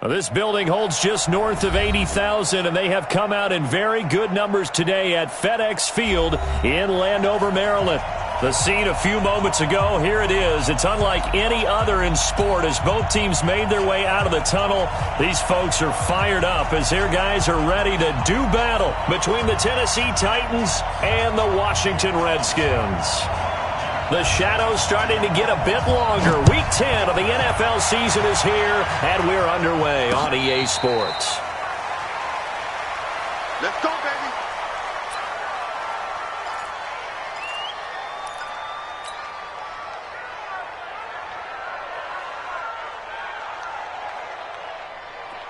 Well, this building holds just north of 80,000, and they have come out in very good numbers today at FedEx Field in Landover, Maryland. The scene a few moments ago, here it is. It's unlike any other in sport as both teams made their way out of the tunnel. These folks are fired up as their guys are ready to do battle between the Tennessee Titans and the Washington Redskins. The shadow's starting to get a bit longer. Week 10 of the NFL season is here, and we're underway on EA Sports. Let's go, baby.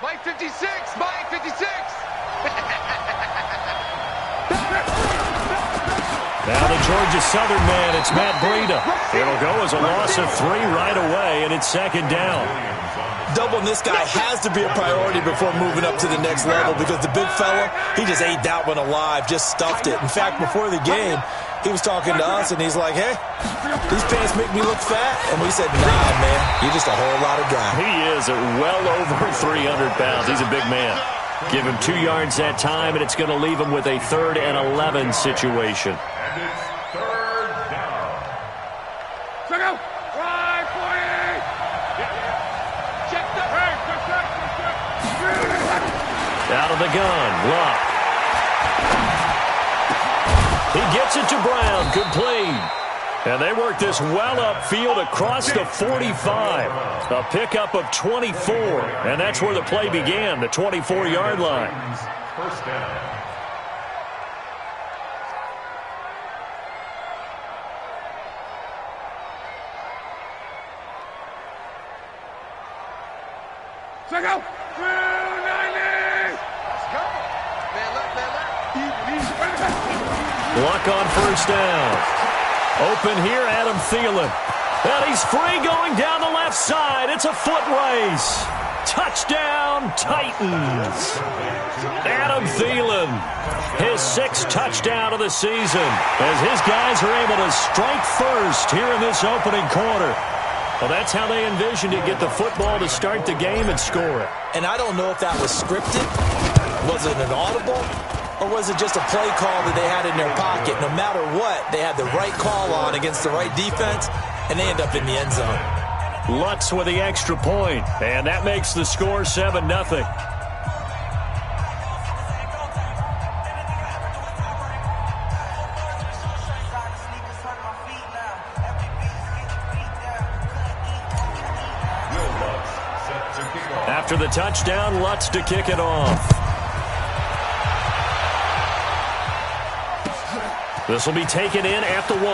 Mike 56, Mike 56. Now the Georgia Southern man, it's Matt Breida. It'll go as a loss of 3 right away, and it's second down. Doubling this guy has to be a priority before moving up to the next level because the big fella, he just ate that one alive, just stuffed it. In fact, before the game, he was talking to us, and he's like, hey, these pants make me look fat. And we said, nah, man, you're just a whole lot of guy. He is at well over 300 pounds. He's a big man. Give him 2 yards that time, and it's going to leave him with a 3rd and 11 situation. And it's 3rd down. Check out. Right, 40. Check the Out of the gun, Luck. He gets it to Brown, complete. And they work this well upfield across the 45. A pickup of 24, and that's where the play began, the 24-yard line. First down. Check out. 290. Let's go. Man, look. Luck on first down. Open here, Adam Thielen. And he's free going down the left side. It's a foot race. Touchdown, Titans. Adam Thielen, his 6th touchdown of the season, as his guys are able to strike first here in this opening quarter. Well, that's how they envisioned it, get the football to start the game and score it. And I don't know if that was scripted. Was it an audible? Or was it just a play call that they had in their pocket? No matter what, they had the right call on against the right defense, and they end up in the end zone. Lutz with the extra point, and that makes the score 7-0. After the touchdown, Lutz to kick it off. This will be taken in at the 1.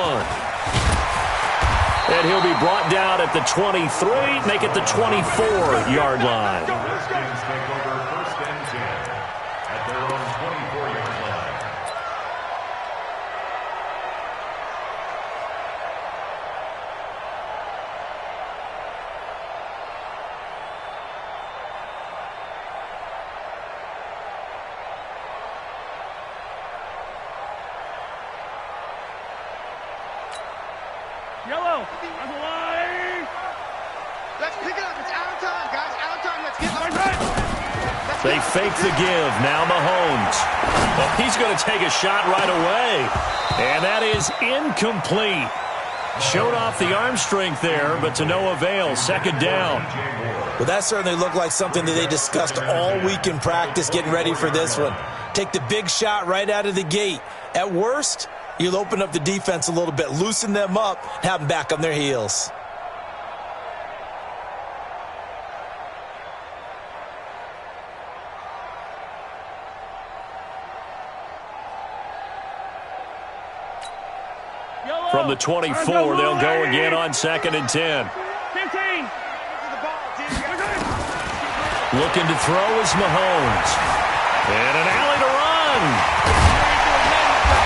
And he'll be brought down at the 23, make it the 24-yard line. Redskins take over 1st and 10 at their own 24-yard line. Yellow, on the line. Let's pick it up. It's out of time, guys. Out of time. Let's get up. They fake the give. Now Mahomes. Well, he's going to take a shot right away. And that is incomplete. Showed off the arm strength there, but to no avail. 2nd down. Well, that certainly looked like something that they discussed all week in practice getting ready for this one. Take the big shot right out of the gate. At worst, you'll open up the defense a little bit, loosen them up, and have them back on their heels. From the 24, they'll go again on 2nd and 10. 15. Looking to throw is Mahomes. And an alley to run.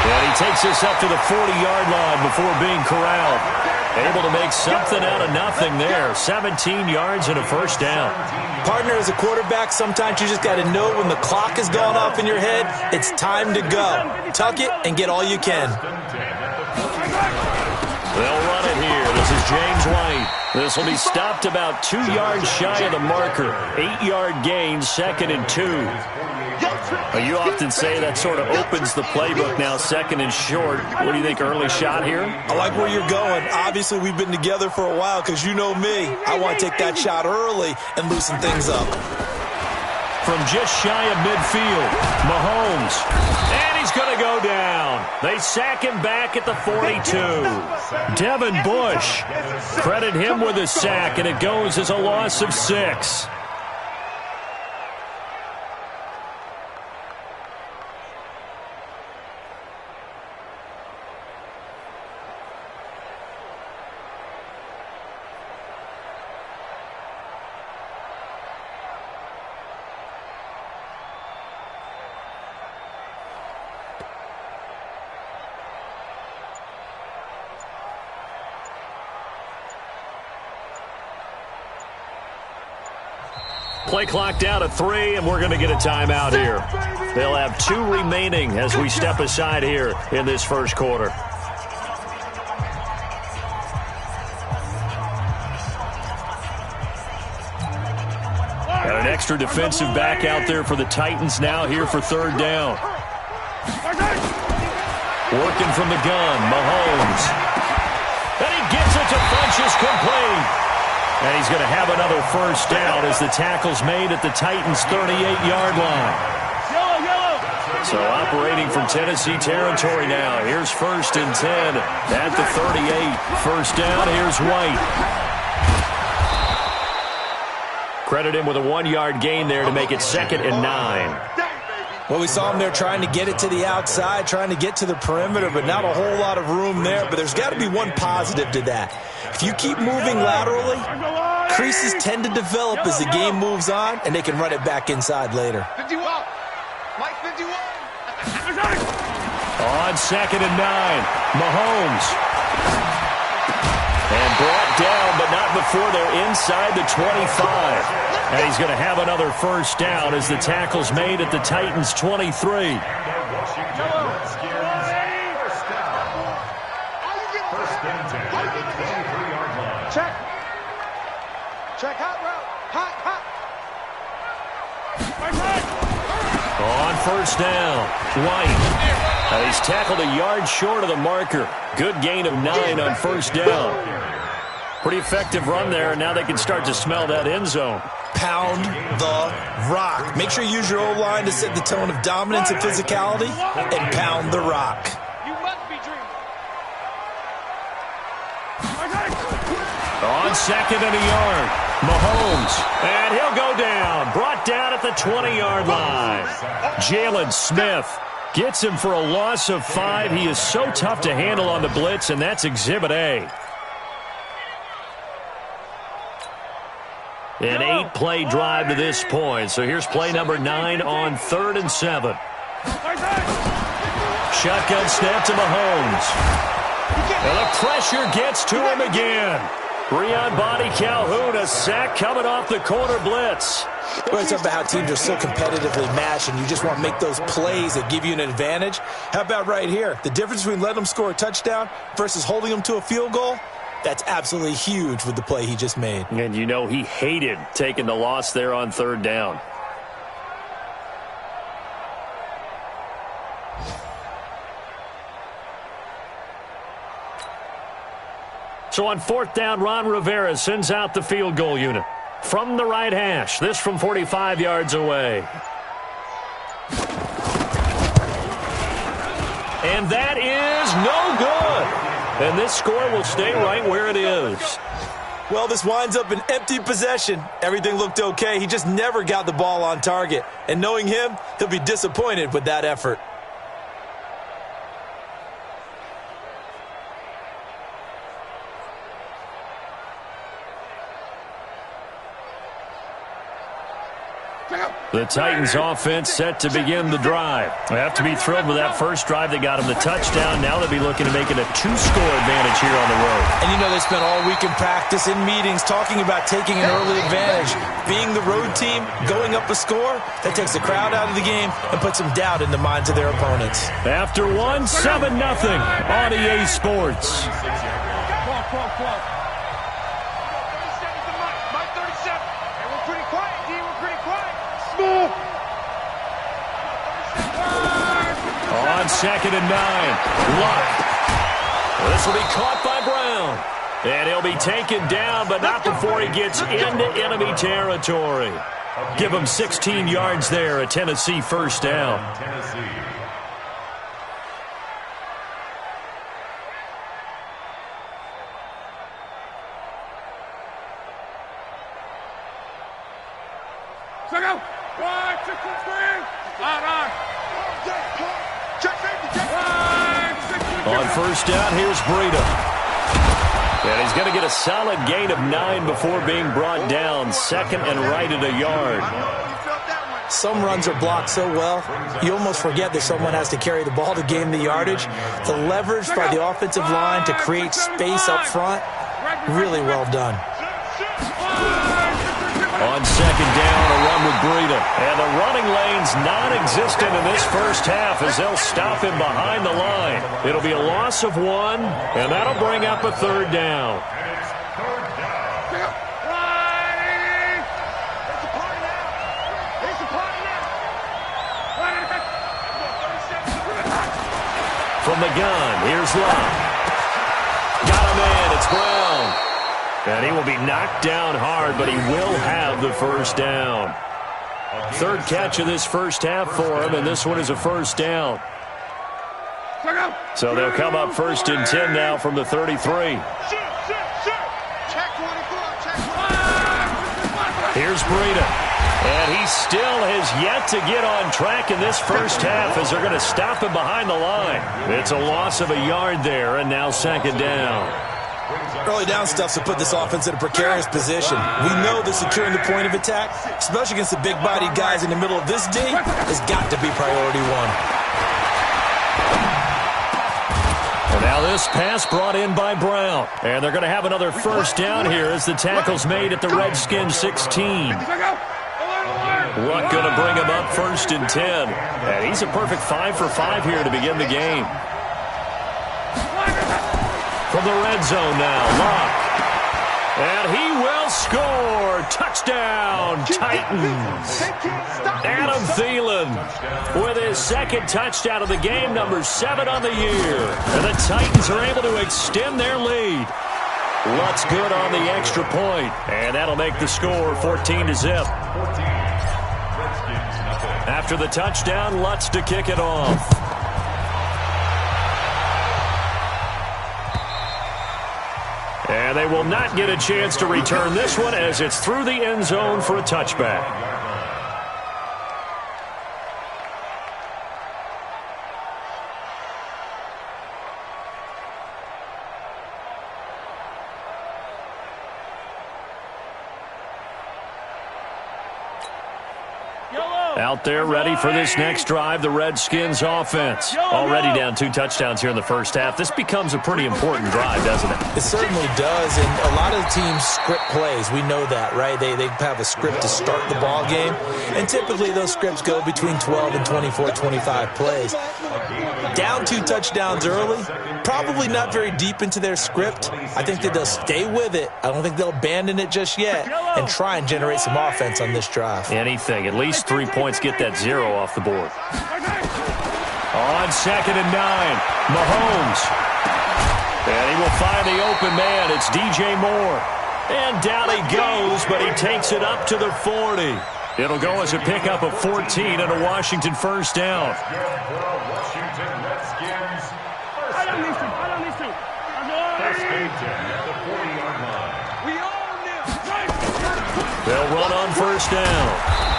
And he takes us up to the 40-yard line before being corralled. Able to make something out of nothing there. 17 yards and a 1st down. Partner, as a quarterback, sometimes you just got to know when the clock has gone off in your head, it's time to go. Tuck it and get all you can. They'll run it here. This is James White. This will be stopped about 2 yards shy of the marker. 8-yard gain, 2nd and 2. You often say that sort of opens the playbook now, 2nd and short. What do you think, early shot here? I like where you're going. Obviously, we've been together for a while because you know me. I want to take that shot early and loosen things up. From just shy of midfield, Mahomes. And he's going to go down. They sack him back at the 42. Devin Bush. Credit him with a sack, and it goes as a loss of 6. Play clock down to 3, and we're going to get a timeout here. They'll have 2 remaining as we step aside here in this first quarter. Got an extra defensive back out there for the Titans now here for 3rd down. Working from the gun, Mahomes. And he gets it to Funchess complete. And he's going to have another first down as the tackle's made at the Titans' 38-yard line. So operating from Tennessee territory now. Here's 1st and 10 at the 38. First down, here's White. Credit him with a 1-yard gain there to make it 2nd and 9. Well, we saw him there trying to get it to the outside, trying to get to the perimeter, but not a whole lot of room there. But there's got to be one positive to that. If you keep moving laterally, creases tend to develop as the game moves on, and they can run it back inside later. 51. Mike 51. On 2nd and 9, Mahomes. And brought down, but not before they're inside the 25. And he's going to have another first down as the tackle's made at the Titans' 23. Check. Check hot route. Hot. On first down, White. And he's tackled a yard short of the marker. Good gain of 9 on first down. Pretty effective run there, and now they can start to smell that end zone. Pound the rock. Make sure you use your O-line to set the tone of dominance and physicality, and pound the rock. You must be dreaming. On 2nd and a yard, Mahomes. And he'll go down. Brought down at the 20-yard line. Jalen Smith gets him for a loss of 5. He is so tough to handle on the blitz, and that's Exhibit A. An 8-play drive to this point. So here's play number 9 on 3rd and 7. Shotgun snap to Mahomes. And the pressure gets to him again. Breon Body Calhoun, a sack coming off the corner blitz. Well, it's about how teams are so competitively matched, and you just want to make those plays that give you an advantage. How about right here? The difference between letting them score a touchdown versus holding them to a field goal? That's absolutely huge with the play he just made. And you know he hated taking the loss there on 3rd down. So on 4th down, Ron Rivera sends out the field goal unit. From the right hash, this from 45 yards away. And that is no good. And this score will stay right where it is. Well, this winds up an empty possession. Everything looked okay. He just never got the ball on target. And knowing him, he'll be disappointed with that effort. The Titans offense set to begin the drive. They have to be thrilled with that first drive that got them the touchdown. Now they'll be looking to make it a 2-score advantage here on the road. And you know they spent all week in practice, in meetings, talking about taking an early advantage. Being the road team, going up a score, that takes the crowd out of the game and puts some doubt in the minds of their opponents. After 1, 7-0 on EA Sports. 2nd and 9. Luck. This will be caught by Brown. And he'll be taken down, but not before he gets into enemy territory. Give him 16 yards there, a Tennessee first down. On first down, here's Breida. And he's going to get a solid gain of 9 before being brought down. 2nd and right at a yard. Some runs are blocked so well, you almost forget that someone has to carry the ball to gain the yardage. The leverage by the offensive line to create space up front, really well done. On 2nd down, a run with Breida. And the running lane's non-existent in this first half as they'll stop him behind the line. It'll be a loss of 1, and that'll bring up a 3rd down. From the gun, here's Love. Got him in, it's Brown. And he will be knocked down hard, but he will have the first down. 3rd catch of this first half for him, and this one is a first down. So they'll come up 1st and 10 now from the 33. Here's Breida. And he still has yet to get on track in this first half as they're going to stop him behind the line. It's a loss of a yard there, and now 2nd down. Early down stuff's to put this offense in a precarious position. We know that securing the point of attack, especially against the big-bodied guys in the middle of this D, has got to be priority 1. And now this pass brought in by Brown. And they're going to have another first down here as the tackle's made at the Redskins 16. Luck going to bring him up 1st and 10. And he's a perfect 5 for 5 here to begin the game. From the red zone now, Luck. And he will score. Touchdown, Titans. Adam Thielen with his 2nd touchdown of the game, number 7 on the year. And the Titans are able to extend their lead. Luck's good on the extra point, and that'll make the score 14-0. After the touchdown, Lutz to kick it off. And they will not get a chance to return this one as it's through the end zone for a touchback. Out there ready for this next drive, the Redskins offense. Already down 2 touchdowns here in the first half. This becomes a pretty important drive, doesn't it? It certainly does, and a lot of teams script plays. We know that, right? They have a script to start the ball game, and typically those scripts go between 12 and 24, 25 plays. Down 2 touchdowns early, probably not very deep into their script. I think that they'll stay with it. I don't think they'll abandon it just yet and try and generate some offense on this drive. Anything, at least 3 points, get that 0 off the board. On 2nd and 9, Mahomes. And he will find the open man. It's DJ Moore. And down he goes, but he takes it up to the 40. It'll go as a pickup of 14 and a Washington first down. They'll run on first down.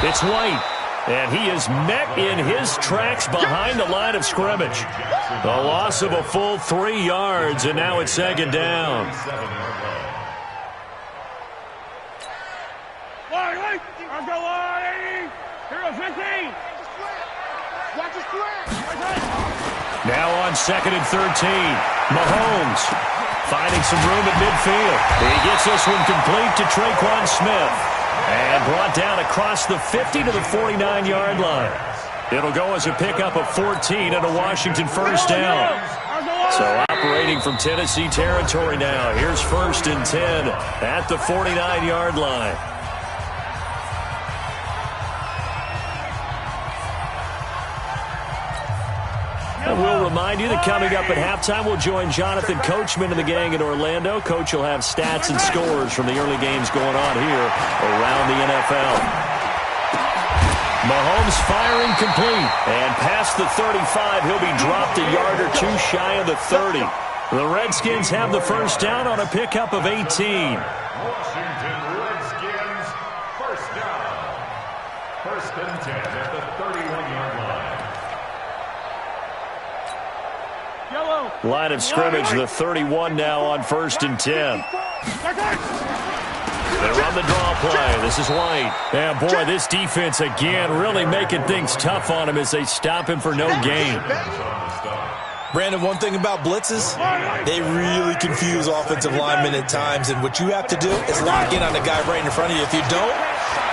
It's White, and he is met in his tracks behind the line of scrimmage. A loss of a full 3 yards, and now it's 2nd down. Now on 2nd and 13, Mahomes finding some room at midfield. He gets this one complete to Traquan Smith and brought down across the 50 to the 49-yard line. It'll go as a pickup of 14 and a Washington first down. So operating from Tennessee territory now. Here's 1st and 10 at the 49-yard line. And we'll remind you that coming up at halftime, we'll join Jonathan Coachman and the gang in Orlando. Coach will have stats and scores from the early games going on here around the NFL. Mahomes firing complete. And past the 35, he'll be dropped a yard or two shy of the 30. The Redskins have the first down on a pickup of 18. Washington Redskins, first down. First and 10 at the 31-yard line. Line of scrimmage, the 31 now on first and 10. They run the draw play. This is White. And, boy, this defense, again, really making things tough on him as they stop him for no gain. Brandon, one thing about blitzes, they really confuse offensive linemen at times, and what you have to do is lock in on the guy right in front of you. If you don't,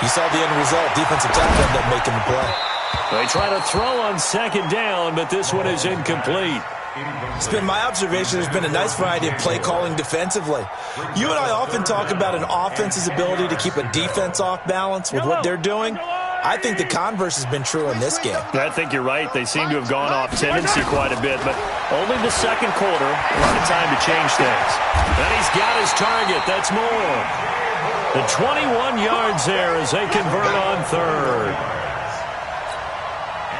you saw the end result. Defensive tackle ended up making the play. They try to throw on second down, but this one is incomplete. It's been my observation there's been a nice variety of play calling defensively. You and I often talk about an offense's ability to keep a defense off balance with what they're doing. I think the converse has been true in this game. I think you're right. They seem to have gone off tendency quite a bit, but only the second quarter. A lot of time to change things. And he's got his target. That's more. The 21 yards there as they convert on third.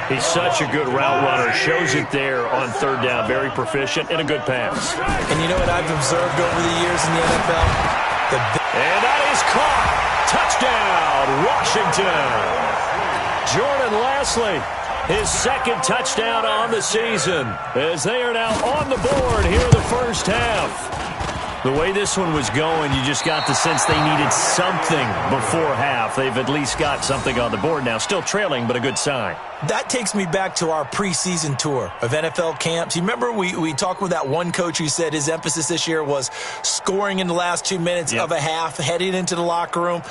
He's such a good route runner. Shows it there on third down. Very proficient and a good pass. And you know what I've observed over the years in the NFL? And that is caught. Touchdown, Washington. Jordan Lasley, his second touchdown on the season, as they are now on the board here in the first half. The way this one was going, you just got the sense they needed something before half. They've at least got something on the board now. Still trailing, but a good sign. That takes me back to our preseason tour of NFL camps. You remember we talked with that one coach who said his emphasis this year was scoring in the last 2 minutes of a half, heading into the locker room.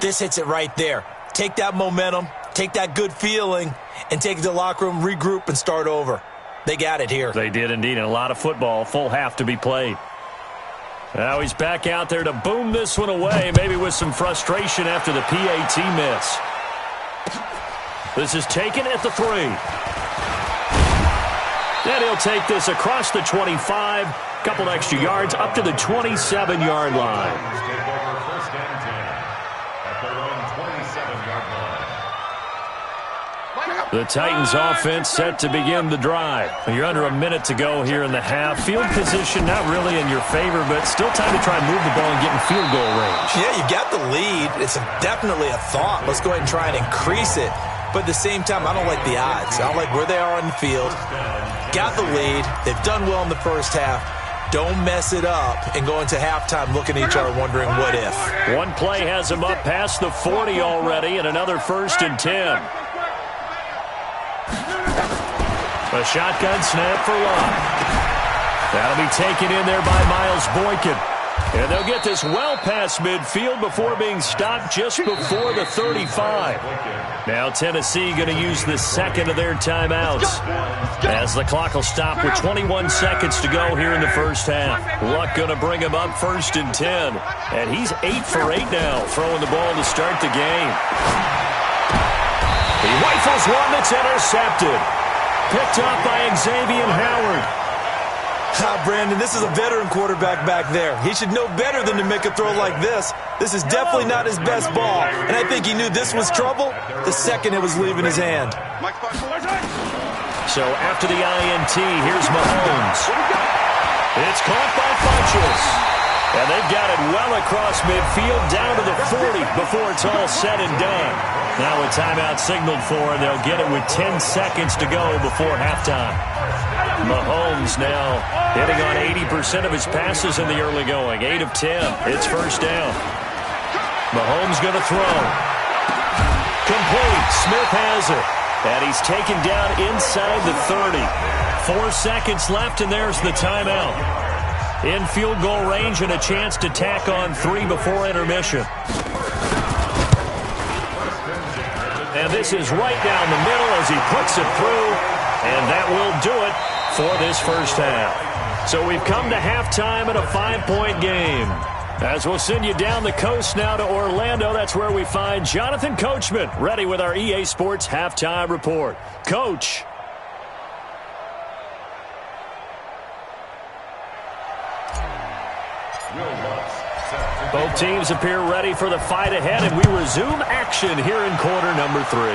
This hits it right there. Take that momentum, take that good feeling, and take it to the locker room, regroup, and start over. They got it here. They did indeed, and a lot of football, full half to be played. Now he's back out there to boom this one away, maybe with some frustration after the PAT miss. This is taken at the 3. And he'll take this across the 25, couple extra yards up to the 27-yard line. The Titans offense set to begin the drive. You're under a minute to go here in the half. Field position not really in your favor, but still time to try and move the ball and get in field goal range. Yeah, you got the lead. It's definitely a thought. Let's go ahead and try and increase it. But at the same time, I don't like the odds. I don't like where they are on the field. Got the lead. They've done well in the first half. Don't mess it up and go into halftime looking at each other wondering what if. One play has him up past the 40 already, and another first and 10. A shotgun snap for Locke. That'll be taken in there by Miles Boykin. And they'll get this well past midfield before being stopped just before the 35. Now Tennessee going to use the second of their timeouts, as the clock will stop with 21 seconds to go here in the first half. Luck going to bring him up first and 10. And he's 8 for 8 now, throwing the ball to start the game. He rifles one that's intercepted. Picked up by Xavier Howard. Brandon, this is a veteran quarterback back there. He should know better than to make a throw like this. This is definitely not his best ball. And I think he knew this was trouble the second it was leaving his hand. So after the INT, here's Mahomes. It's caught by Funchess. And they've got it well across midfield, down to the 40 before it's all said and done. Now a timeout signaled for, and they'll get it with 10 seconds to go before halftime. Mahomes now hitting on 80% of his passes in the early going. 8 of 10. It's first down. Mahomes going to throw. Complete. Smith has it. And he's taken down inside the 30. 4 seconds left, and there's the timeout. In field goal range and a chance to tack on 3 before intermission. And this is right down the middle as he puts it through. And that will do it for this first half. So we've come to halftime in a 5-point game. As we'll send you down the coast now to Orlando, that's where we find Jonathan Coachman, ready with our EA Sports Halftime Report. Coach. Both teams appear ready for the fight ahead, and we resume action here in quarter number 3.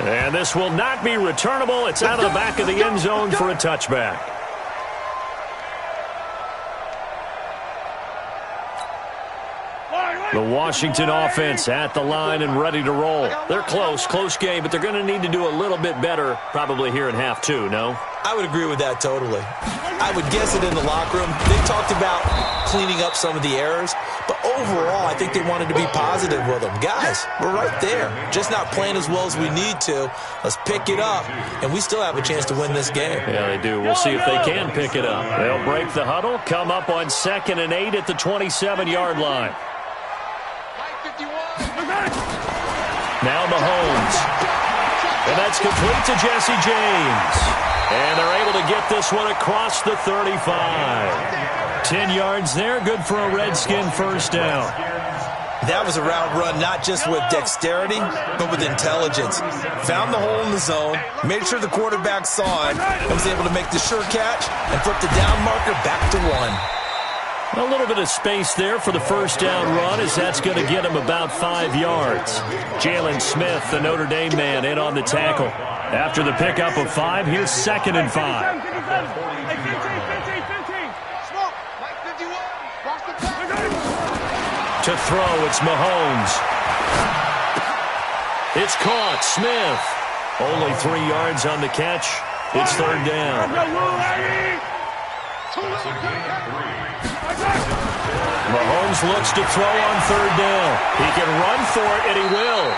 And this will not be returnable. It's out of the back of the end zone for a touchback. The Washington offense at the line and ready to roll. They're close game, but they're going to need to do a little bit better probably here in half 2, no? I would agree with that totally. I would guess it in the locker room. They talked about cleaning up some of the errors, but overall, I think they wanted to be positive with them. Guys, we're right there. Just not playing as well as we need to. Let's pick it up, and we still have a chance to win this game. Yeah, they do. We'll see if they can pick it up. They'll break the huddle, come up on 2nd and 8 at the 27-yard line. Now Mahomes. And that's complete to Jesse James. And they're able to get this one across the 35. 10 yards there, good for a Redskin first down. That was a route run not just with dexterity, but with intelligence. Found the hole in the zone, made sure the quarterback saw it, and was able to make the sure catch and flip the down marker back to 1. A little bit of space there for the first down run, as that's going to get him about 5 yards. Jalen Smith, the Notre Dame man, in on the tackle. After the pickup of 5, here's 2nd and 5. To throw, it's Mahomes. It's caught. Smith. Only 3 yards on the catch. It's 3rd down. Mahomes looks to throw on 3rd down. He can run for it, and he will.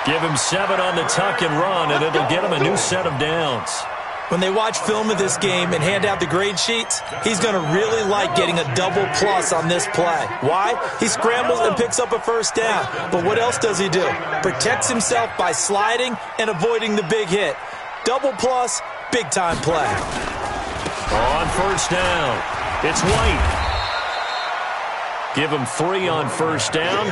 Give him 7 on the tuck and run, and it'll get him a new set of downs. When they watch film of this game and hand out the grade sheets, he's going to really like getting a double plus on this play. Why? He scrambles and picks up a first down. But what else does he do? Protects himself by sliding and avoiding the big hit. Double plus, big-time play. On first down, it's White. Give him 3 on first down.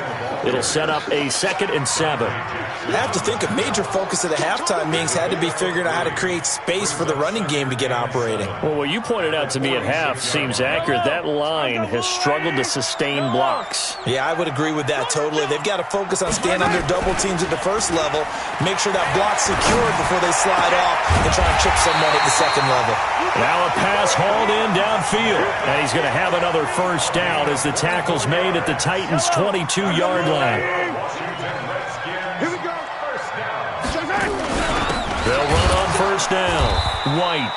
It'll set up a 2nd and 7. I have to think a major focus of the halftime meetings had to be figuring out how to create space for the running game to get operating. Well, what you pointed out to me at half seems accurate. That line has struggled to sustain blocks. Yeah, I would agree with that totally. They've got to focus on staying under double teams at the first level, make sure that block's secured before they slide off and try and chip someone at the 2nd level. Now a pass hauled in downfield. And he's going to have another first down as the tackle's made at the Titans' 22-yard line. Here we go. They'll run on first down. White.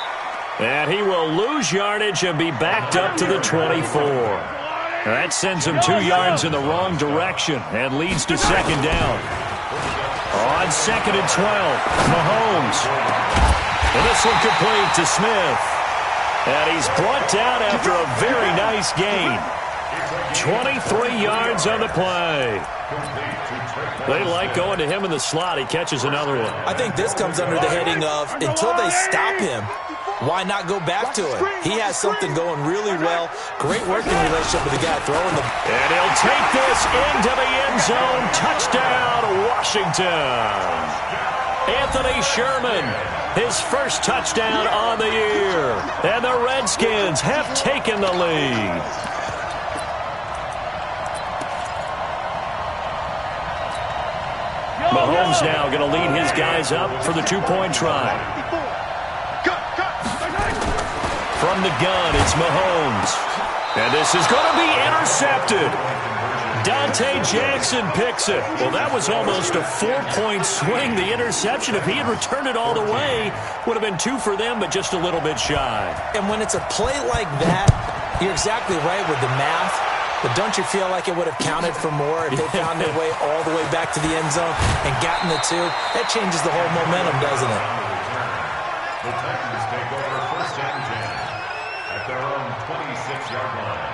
And he will lose yardage and be backed up to the 24. That sends him 2 yards in the wrong direction and leads to 2nd down. On 2nd and 12, Mahomes. And this one complete to Smith. And he's brought down after a very nice gain. 23 yards on the play. They like going to him in the slot. He catches another one. I think this comes under the heading of, until they stop him, why not go back to it? He has something going really well. Great working relationship with the guy throwing the... And he'll take this into the end zone. Touchdown, Washington. Anthony Sherman, his first touchdown on the year. And the Redskins have taken the lead. Mahomes now going to lead his guys up for the 2-point try. From the gun, it's Mahomes. And this is going to be intercepted. Dante Jackson picks it. Well, that was almost a 4-point swing, the interception. If he had returned it all the way, would have been 2 for them, but just a little bit shy. And when it's a play like that, you're exactly right with the math. But don't you feel like it would have counted for more if they found their way all the way back to the end zone and gotten the 2? That changes the whole momentum, doesn't it? The Titans take over 1st and 10 at their own 26-yard line.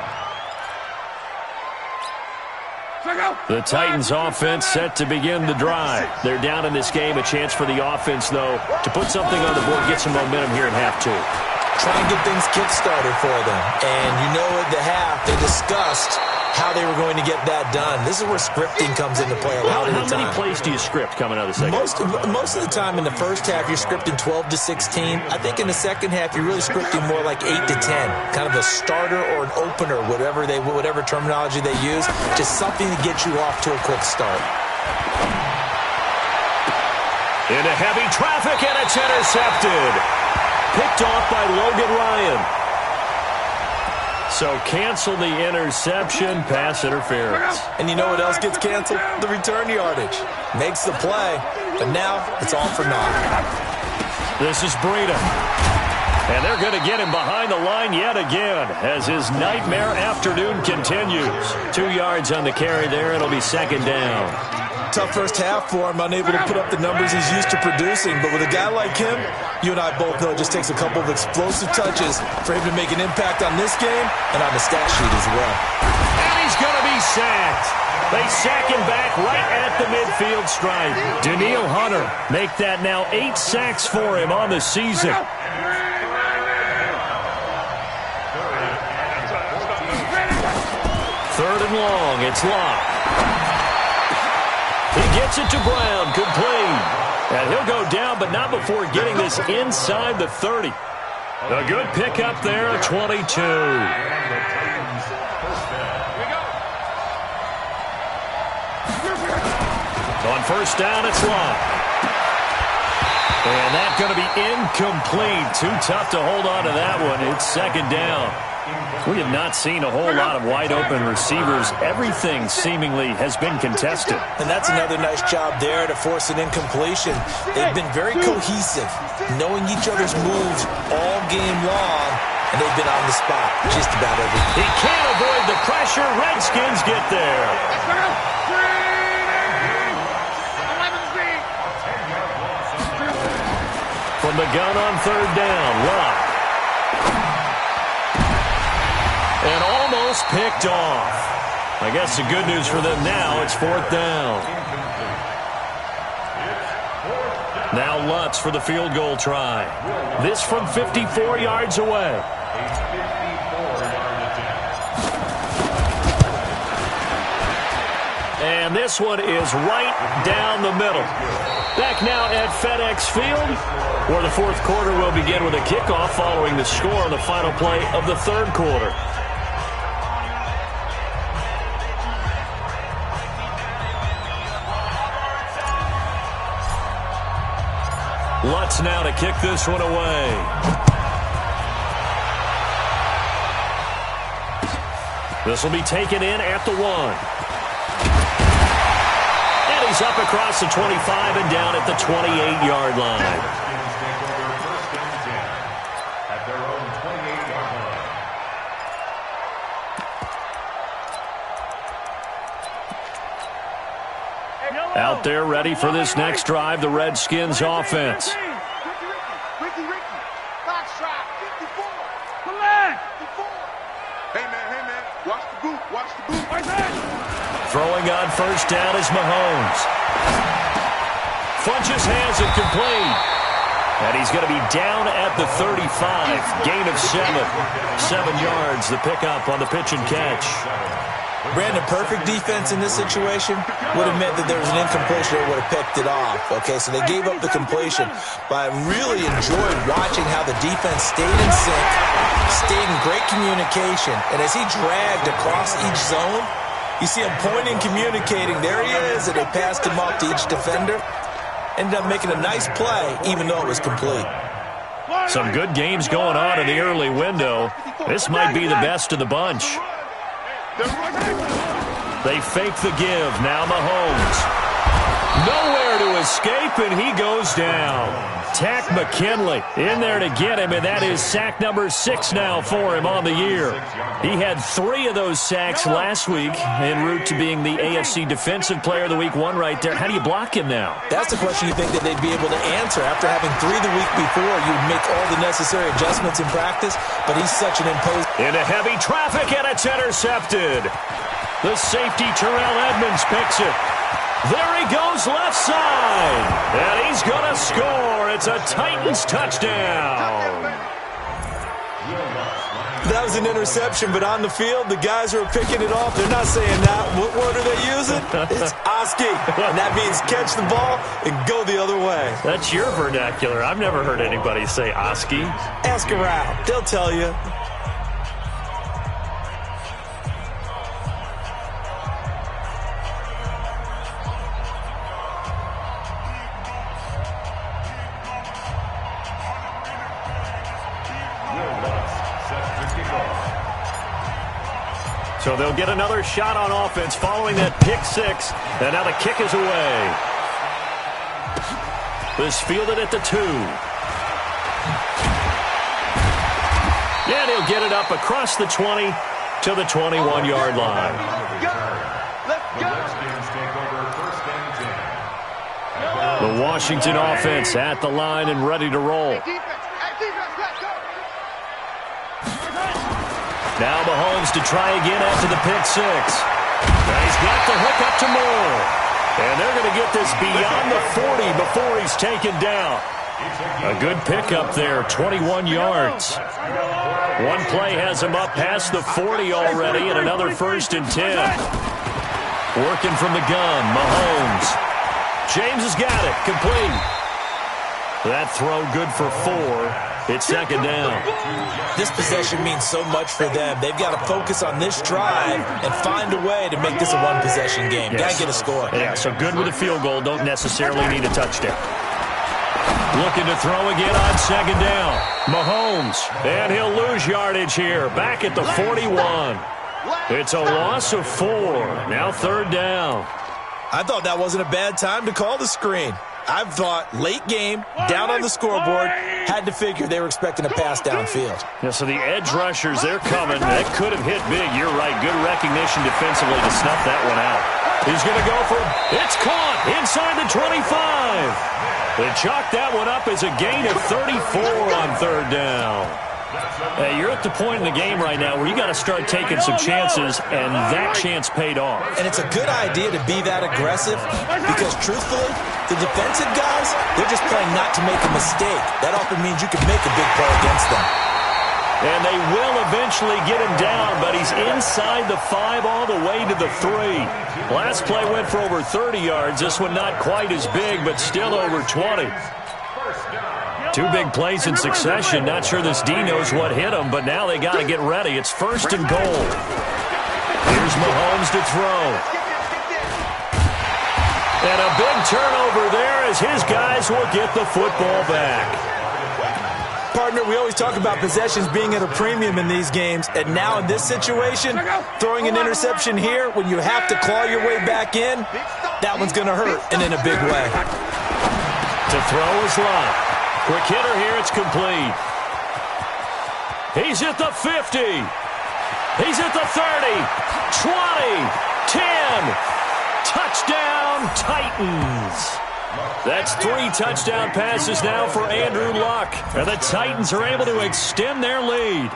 The Titans offense set to begin the drive. They're down in this game. A chance for the offense, though, to put something on the board, get some momentum here in half 2. Try and get things kick-started for them. And you know at the half, they discussed how they were going to get that done. This is where scripting comes into play a lot of the time. How many plays do you script coming out of the second? Most of the time in the first half, you're scripting 12 to 16. I think in the second half, you're really scripting more like 8 to 10. Kind of a starter or an opener, whatever terminology they use. Just something to get you off to a quick start. Into heavy traffic, and it's intercepted. Picked off by Logan Ryan. So cancel the interception, pass interference. And you know what else gets canceled? The return yardage. Makes the play, but now it's all for naught. This is Breida. And they're going to get him behind the line yet again as his nightmare afternoon continues. 2 yards on the carry there. It'll be second down. Tough first half for him, unable to put up the numbers he's used to producing. But with a guy like him, you and I both know it just takes a couple of explosive touches for him to make an impact on this game and on the stat sheet as well. And he's going to be sacked. They sack him back right at the midfield stripe. Daniil Hunter make that now 8 sacks for him on the season. Third and long, it's Locke. He gets it to Brown, complete. And he'll go down, but not before getting this inside the 30. A good pickup there at 22. On first down, it's Locke. And that's going to be incomplete. Too tough to hold on to that one. It's second down. We have not seen a whole lot of wide-open receivers. Everything seemingly has been contested. And that's another nice job there to force an incompletion. They've been very cohesive, knowing each other's moves all game long, and they've been on the spot just about everything. He can't avoid the pressure. Redskins get there. From the gun on third down, Locke. And almost picked off. I guess the good news for them now, it's fourth down. Now Lutz for the field goal try. This from 54 yards away. And this one is right down the middle. Back now at FedEx Field, where the fourth quarter will begin with a kickoff following the score on the final play of the third quarter. Lutz now to kick this one away. This will be taken in at the 1. And he's up across the 25 and down at the 28-yard line. At their own 28-yard line. Out there ready for this next drive, the Redskins offense. Ricky, box trap, 54. Hey, man, watch the boot. Right there. Throwing on first down is Mahomes. Funches has it complete. And he's going to be down at the 35. Gain of 7. 7 yards, the pickup on the pitch and catch. Brandon, perfect defense in this situation would have meant that there was an incompletion that would have picked it off. Okay, so they gave up the completion. But I really enjoyed watching how the defense stayed in sync, stayed in great communication. And as he dragged across each zone, you see him pointing, communicating. There he is, and they passed him off to each defender. Ended up making a nice play, even though it was complete. Some good games going on in the early window. This might be the best of the bunch. They fake the give. Now Mahomes. Nowhere to escape, and he goes down. Tack McKinley in there to get him, and that is sack number 6 now for him on the year. He had 3 of those sacks last week en route to being the AFC Defensive Player of the Week 1 right there. How do you block him now? That's the question you think that they'd be able to answer. After having 3 the week before, you'd make all the necessary adjustments in practice, but he's such an imposing. Into heavy traffic, and it's intercepted. The safety, Terrell Edmonds, picks it. There he goes left side. And he's going to score. It's a Titans touchdown. That was an interception, but on the field, the guys who are picking it off, they're not saying that. What word are they using? It's Oski, and that means catch the ball and go the other way. That's your vernacular. I've never heard anybody say Oski. Ask around. They'll tell you. So they'll get another shot on offense following that pick six. And now the kick is away. This fielded at the 2. And he'll get it up across the 20 to the 21-yard line. The Washington offense at the line and ready to roll. Now Mahomes to try again after the pick six. Now he's got the hook up to Moore. And they're going to get this beyond the 40 before he's taken down. A good pickup there, 21 yards. One play has him up past the 40 already, and another 1st and 10. Working from the gun, Mahomes. James has got it, complete. That throw good for 4. It's 2nd down. This possession means so much for them. They've got to focus on this drive and find a way to make this a one-possession game. Yes. Got to get a score. Yeah, so good with a field goal. Don't necessarily need a touchdown. Looking to throw again on 2nd down. Mahomes, and he'll lose yardage here. Back at the 41. It's a loss of 4. Now 3rd down. I thought that wasn't a bad time to call the screen. I thought late game, down on the scoreboard, had to figure they were expecting a pass downfield. Yeah, so the edge rushers, they're coming. That could have hit big. You're right. Good recognition defensively to snuff that one out. He's going to go for it. It's caught inside the 25. They chalked that one up as a gain of 34 on 3rd down. Hey, you're at the point in the game right now where you got to start taking some chances, and that chance paid off. And it's a good idea to be that aggressive because, truthfully, the defensive guys, they're just playing not to make a mistake. That often means you can make a big play against them. And they will eventually get him down, but he's inside the 5 all the way to the 3. Last play went for over 30 yards. This one not quite as big, but still over 20. 2 big plays in succession. Not sure this D knows what hit him, but now they got to get ready. It's 1st and goal. Here's Mahomes to throw. And a big turnover there as his guys will get the football back. Partner, we always talk about possessions being at a premium in these games, and now in this situation, throwing an interception here when you have to claw your way back in, that one's going to hurt, and in a big way. To throw is Lott. Quick hitter here, it's complete. He's at the 50. He's at the 30. 20. 10. Touchdown, Titans. That's 3 touchdown passes now for Andrew Luck. And the Titans are able to extend their lead.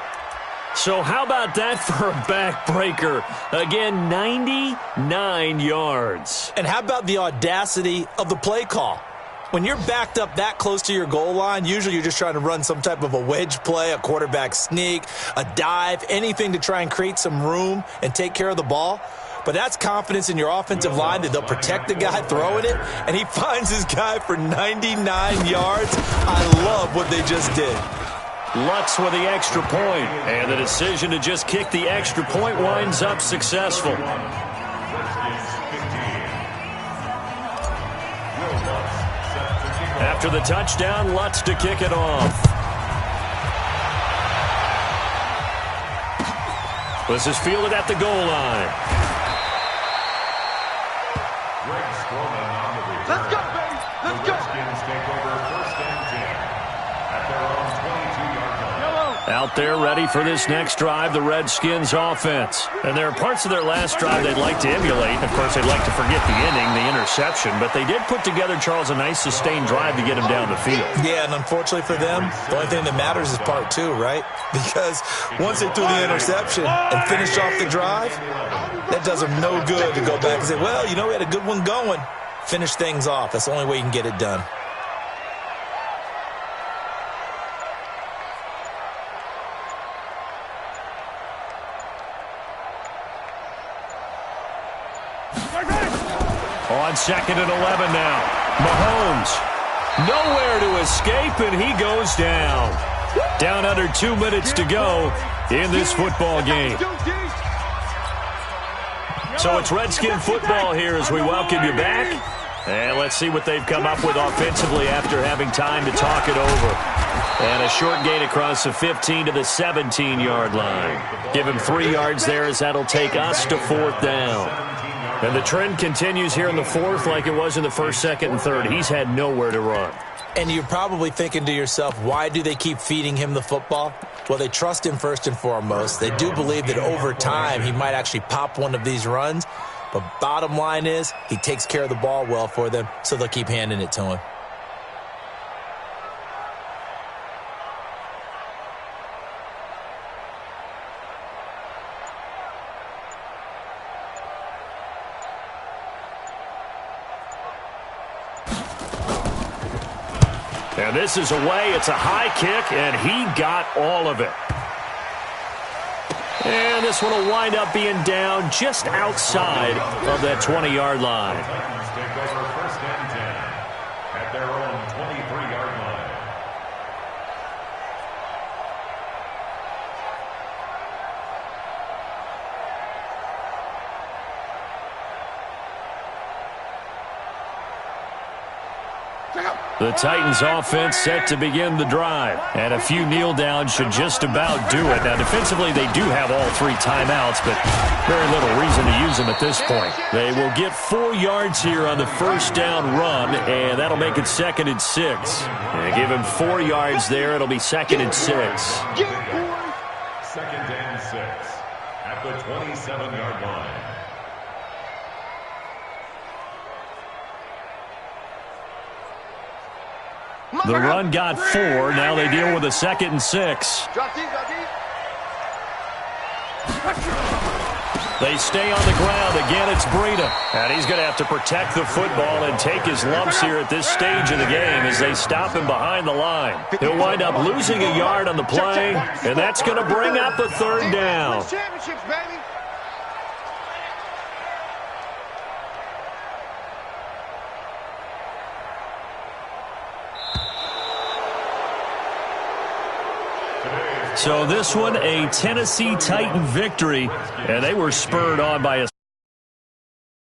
So how about that for a backbreaker? Again, 99 yards. And how about the audacity of the play call? When you're backed up that close to your goal line, usually you're just trying to run some type of a wedge play, a quarterback sneak, a dive, anything to try and create some room and take care of the ball. But that's confidence in your offensive line that they'll protect the guy throwing it, and he finds his guy for 99 yards. I love what they just did. Lutz with the extra point, and the decision to just kick the extra point winds up successful. After the touchdown, Lutz to kick it off. This is fielded at the goal line. Let's go, baby. Let's go. Redskins take over 1st and 10 at their own 22-yard line. Out there ready for this next drive, the Redskins offense. And there are parts of their last drive they'd like to emulate. Of course, they'd like to forget the inning, the interception. But they did put together, Charles, a nice sustained drive to get him down the field. Yeah, and unfortunately for them, the only thing that matters is part 2, right? Because once they threw the interception and finished off the drive, that does them no good to go back and say, well, you know, we had a good one going. Finish things off. That's the only way you can get it done. On 2nd and 11 now. Mahomes, nowhere to escape, and he goes down. Down under 2 minutes to go in this football game. So it's Redskin football here as we welcome you back. And let's see what they've come up with offensively after having time to talk it over. And a short gain across the 15 to the 17-yard line. Give him 3 yards there as that'll take us to 4th down. And the trend continues here in the 4th like it was in the 1st, 2nd, and 3rd. He's had nowhere to run. And you're probably thinking to yourself, why do they keep feeding him the football? Well, they trust him first and foremost. They do believe that over time he might actually pop one of these runs. But bottom line is he takes care of the ball well for them, so they'll keep handing it to him. And this is away. It's a high kick, and he got all of it. And this one will wind up being down just outside of that 20-yard line. Titans take over 1st and 10 at their own 23-yard line. The Titans offense set to begin the drive. And a few kneel downs should just about do it. Now, defensively, they do have all 3 timeouts, but very little reason to use them at this point. They will get 4 yards here on the 1st down run, and that'll make it 2nd and 6. And give him 4 yards there. It'll be 2nd and 6. 2nd and 6 at the 27-yard line. The run got 4. Now they deal with a 2nd and 6. They stay on the ground. Again, it's Breida. And he's going to have to protect the football and take his lumps here at this stage of the game as they stop him behind the line. He'll wind up losing a yard on the play, and that's going to bring up a 3rd down. So this one, a Tennessee Titan victory, and they were spurred on by a